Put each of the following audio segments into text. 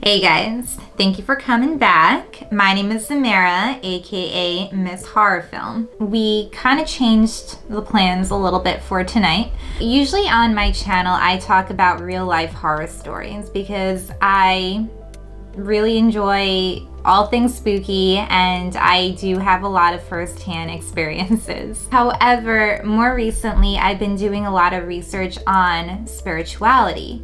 Hey guys, thank you for coming back. My name is Samara, aka MsHorrorFilm. We kind of changed the plans a little bit for tonight. Usually on my channel I talk about real life horror stories because I really enjoy all things spooky and I do have a lot of first-hand experiences. However, more recently I've been doing a lot of research on spirituality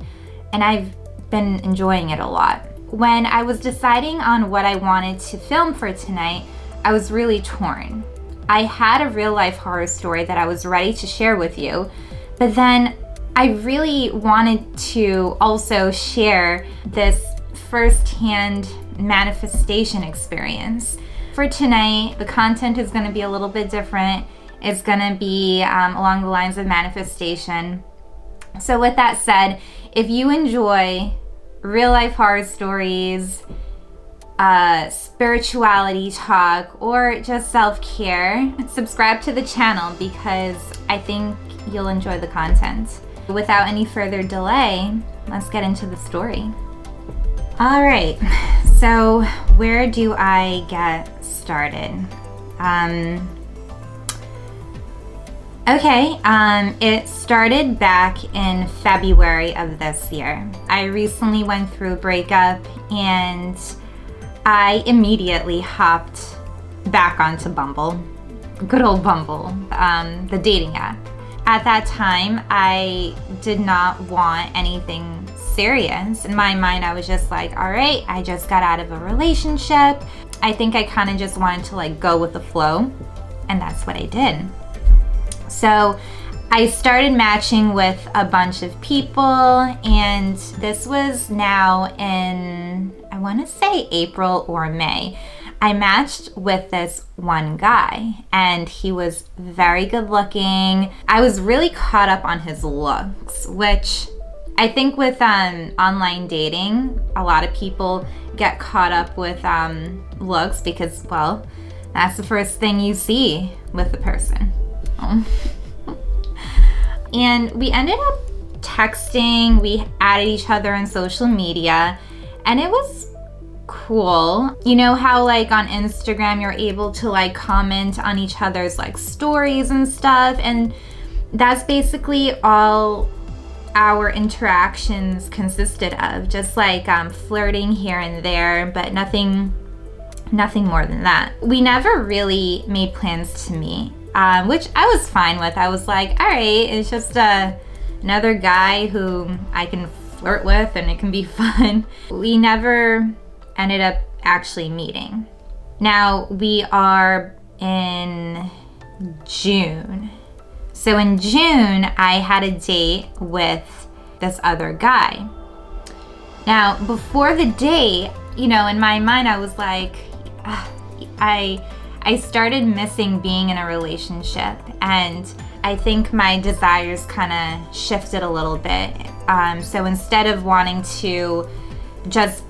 and I've been enjoying it a lot. When I was deciding on what I wanted to film for tonight, I was really torn. I had a real life horror story that I was ready to share with you, but then I really wanted to also share this first-hand manifestation experience. For tonight, the content is going to be a little bit different. It's going to be along the lines of manifestation. So with that said, if you enjoy real life horror stories, spirituality talk, or just self-care, subscribe to the channel because I think you'll enjoy the content. Without any further delay, let's get into the story. All right, so where do I get started? It started back in February of this year. I recently went through a breakup and I immediately hopped back onto Bumble. Good old Bumble, the dating app. At that time, I did not want anything serious. In my mind, I was just like, all right, I just got out of a relationship. I think I kind of just wanted to go with the flow, and that's what I did. So I started matching with a bunch of people, and this was now in, I want to say April or May. I matched with this one guy, and he was very good looking. I was really caught up on his looks, which I think with online dating, a lot of people get caught up with looks because, well, that's the first thing you see with the person. And we ended up texting, we added each other on social media, and it was cool. You know how on Instagram you're able to comment on each other's stories and stuff, and that's basically all our interactions consisted of, just flirting here and there, but nothing more than that. We never really made plans to meet, which I was fine with. I was like, all right, it's just another guy who I can flirt with and it can be fun. We never ended up actually meeting. Now we are in June. So in June, I had a date with this other guy. Now, before the date, in my mind, I was like, I started missing being in a relationship, and I think my desires kind of shifted a little bit. So instead of wanting to just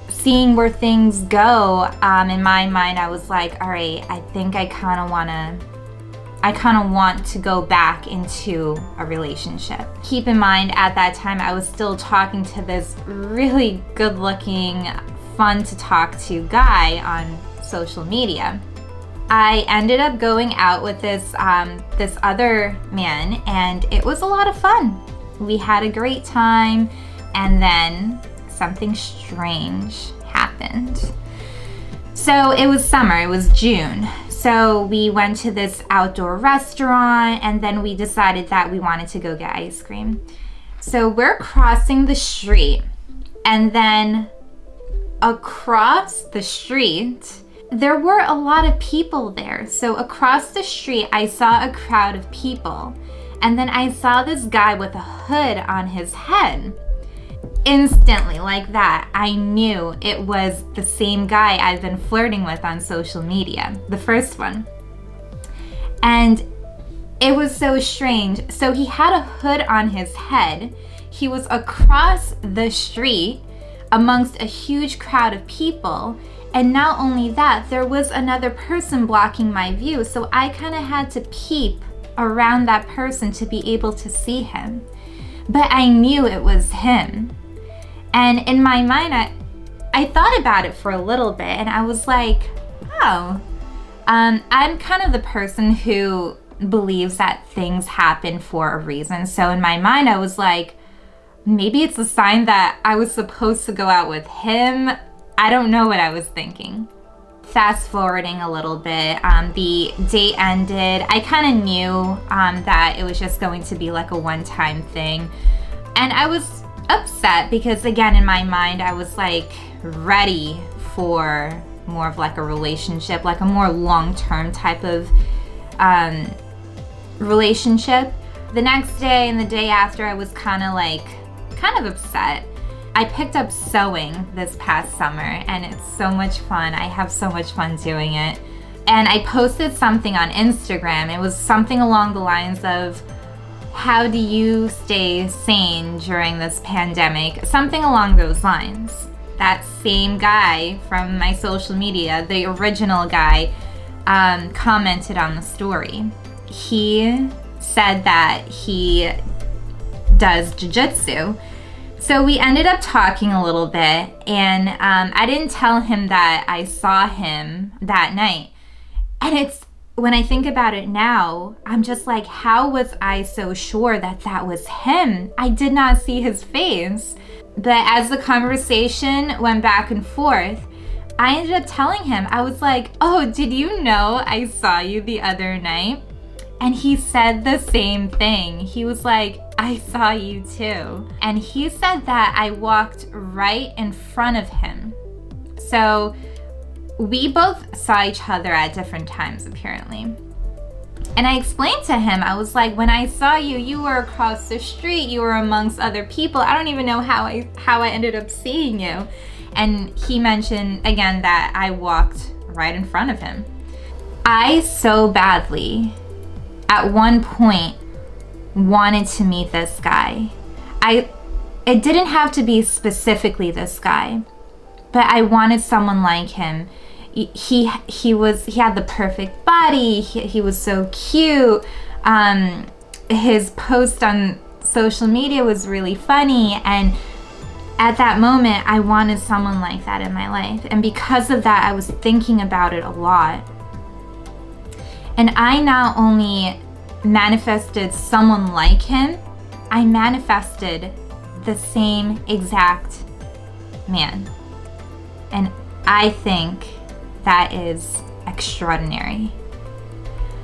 seeing where things go, in my mind, I was like, all right, I think I kind of want to go back into a relationship. Keep in mind, at that time, I was still talking to this really good-looking, fun to talk to guy on social media. I ended up going out with this other man, and it was a lot of fun. We had a great time, and then something strange happened. So it was summer, it was June. So we went to this outdoor restaurant, and then we decided that we wanted to go get ice cream. So we're crossing the street, and then across the street, there were a lot of people there. So across the street, I saw a crowd of people, and then I saw this guy with a hood on his head. Instantly, like that, I knew it was the same guy I've been flirting with on social media, the first one. And it was so strange. So he had a hood on his head. He was across the street amongst a huge crowd of people. And not only that, there was another person blocking my view. So I kind of had to peep around that person to be able to see him. But I knew it was him. And in my mind, I thought about it for a little bit, and I was like, oh, I'm kind of the person who believes that things happen for a reason. So in my mind, I was like, maybe it's a sign that I was supposed to go out with him. I don't know what I was thinking. Fast forwarding a little bit, the date ended. I kind of knew that it was just going to be like a one-time thing. And I was upset because, again, in my mind, I was like ready for more of like a relationship, like a more long-term type of relationship. The next day and the day after, I was kind of upset. I picked up sewing this past summer, and it's so much fun. I have so much fun doing it. And I posted something on Instagram. It was something along the lines of, how do you stay sane during this pandemic? Something along those lines. That same guy from my social media, the original guy, commented on the story. He said that he does jiu-jitsu. So we ended up talking a little bit, and I didn't tell him that I saw him that night. And it's, when I think about it now, I'm just like, how was I so sure that that was him? I did not see his face. But as the conversation went back and forth, I ended up telling him, I was like, oh, did you know I saw you the other night? And he said the same thing. He was like, I saw you too. And he said that I walked right in front of him. So we both saw each other at different times, apparently. And I explained to him, I was like, when I saw you, you were across the street, you were amongst other people. I don't even know how I ended up seeing you. And he mentioned again that I walked right in front of him. I so badly, at one point, wanted to meet this guy. It didn't have to be specifically this guy, but I wanted someone like him. He had the perfect body. He was so cute. His post on social media was really funny, and at that moment, I wanted someone like that in my life. And because of that, I was thinking about it a lot. And I not only manifested someone like him, I manifested the same exact man. And I think that is extraordinary.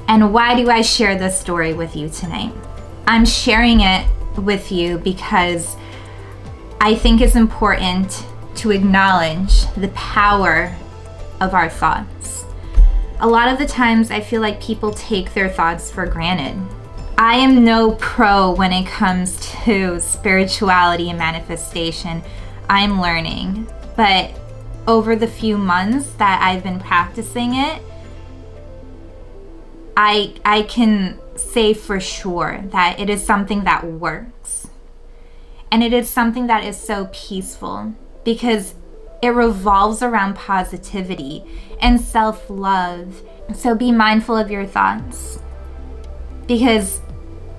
And why do I share this story with you tonight? I'm sharing it with you because I think it's important to acknowledge the power of our thoughts. A lot of the times I feel like people take their thoughts for granted. I am no pro when it comes to spirituality and manifestation. I'm learning, but over the few months that I've been practicing it, I can say for sure that it is something that works. And it is something that is so peaceful because it revolves around positivity and self-love. So be mindful of your thoughts. Because,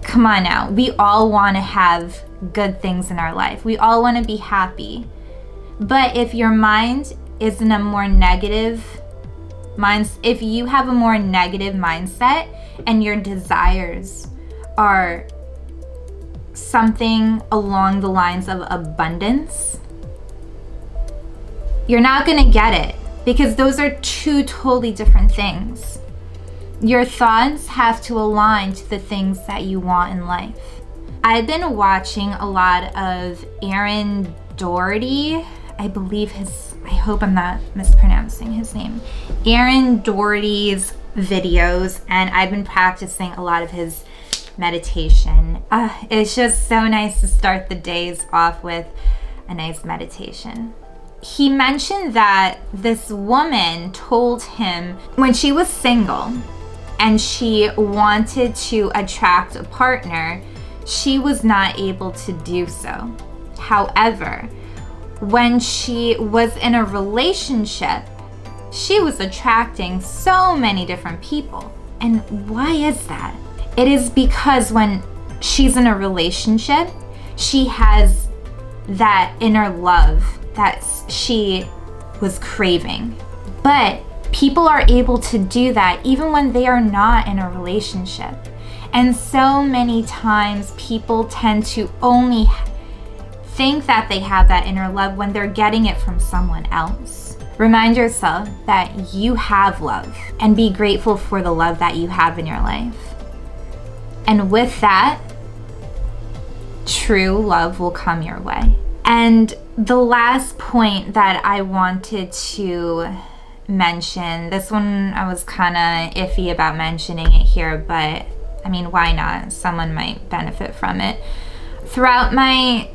come on now, we all want to have good things in our life. We all want to be happy. But if your mind is in a more negative if you have a more negative mindset and your desires are something along the lines of abundance, you're not going to get it, because those are two totally different things. Your thoughts have to align to the things that you want in life. I've been watching a lot of Doughty. I hope I'm not mispronouncing his name. Doughty's videos, and I've been practicing a lot of his meditation. It's just so nice to start the days off with a nice meditation. He mentioned that this woman told him when she was single and she wanted to attract a partner, she was not able to do so. However, when she was in a relationship, she was attracting so many different people. And why is that? It is because when she's in a relationship, she has that inner love that she was craving. But people are able to do that even when they are not in a relationship. And so many times people tend to only think that they have that inner love when they're getting it from someone else. Remind yourself that you have love and be grateful for the love that you have in your life. And with that, true love will come your way. And the last point that I wanted to mention, this one I was kind of iffy about mentioning it here, but I mean, why not? Someone might benefit from it. Throughout my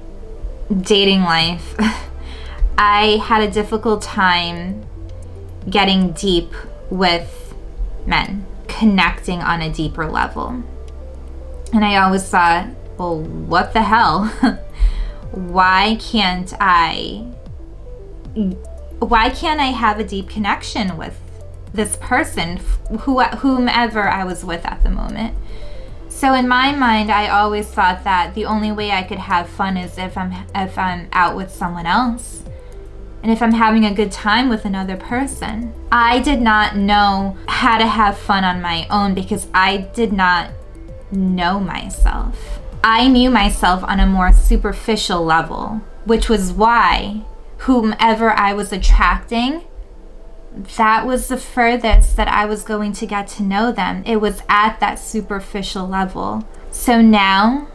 dating life, I had a difficult time getting deep with men, connecting on a deeper level. And I always thought, well, what the hell? Why can't I have a deep connection with this person, whomever I was with at the moment? So in my mind, I always thought that the only way I could have fun is if I'm out with someone else, and if I'm having a good time with another person. I did not know how to have fun on my own because I did not know myself. I knew myself on a more superficial level, which was why whomever I was attracting, that was the furthest that I was going to get to know them. It was at that superficial level. So now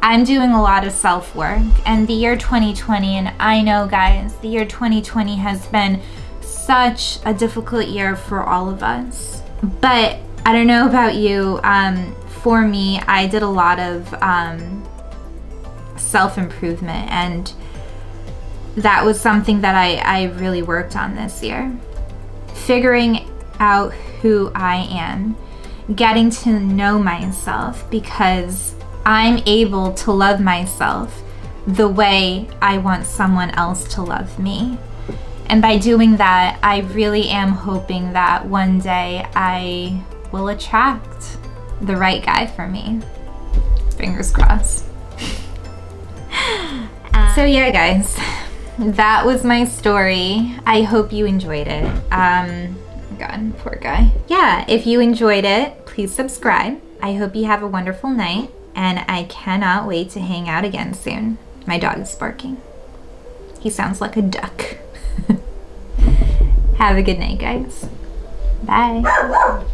I'm doing a lot of self-work, and the year 2020, and I know guys, the year 2020 has been such a difficult year for all of us. But I don't know about you, for me, I did a lot of self-improvement, and that was something that I really worked on this year. Figuring out who I am, getting to know myself, because I'm able to love myself the way I want someone else to love me. And by doing that, I really am hoping that one day I will attract the right guy for me. Fingers crossed. So yeah, guys, that was my story. I hope you enjoyed it. God, poor guy. Yeah, if you enjoyed it, please subscribe. I hope you have a wonderful night, and I cannot wait to hang out again soon. My dog is barking. He sounds like a duck. Have a good night, guys. Bye.